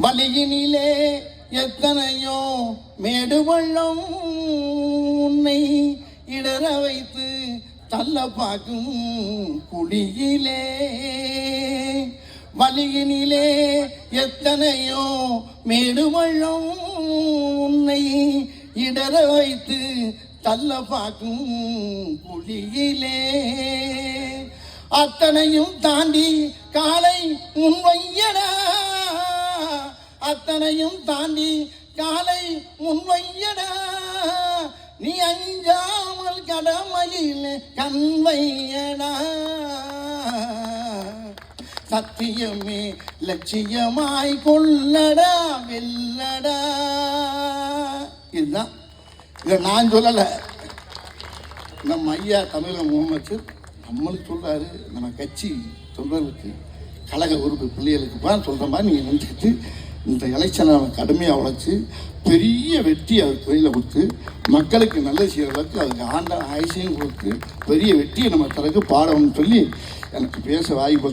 வழியினிலே எத்தனையோ மேடு பள்ளம் உன்னை இடர வைத்து தள்ள பார்க்கும் குழியிலே. வழியினிலே எத்தனையோ மேடு பள்ளம் உன்னை இடர வைத்து தள்ள பார்க்கும் குழியிலே. அத்தனையும் தாண்டி காலை முன்வையடா, அத்தனையும் தாண்டி காலை முன்வையடா, நீ அஞ்சாமல் கடமையில் கண்வையடா. சத்தியமே லட்சியமாய் கொள்ளடா வெல்லடா. இதுதான், இதை நான் சொல்லலை, நம்ம ஐயா தமிழக முதலமைச்சர் நம்மளுக்கு சொல்கிறாரு, நம்ம கட்சி சொல்கிறதுக்கு கழக உறுப்பு பிள்ளைகளுக்குப்பா சொல்கிற மாதிரி நீங்கள் நினச்சிட்டு இந்த எலெக்ஷனை கடுமையாக உழைச்சி பெரிய வெற்றி அவர் தொழிலை கொடுத்து மக்களுக்கு நல்ல செய்கிறதுக்கு அதுக்கு ஆண்ட ஆயுசையும் கொடுத்து பெரிய வெற்றியை நம்ம தரக்கு பாடணும்னு சொல்லி எனக்கு பேச வாய்ப்பு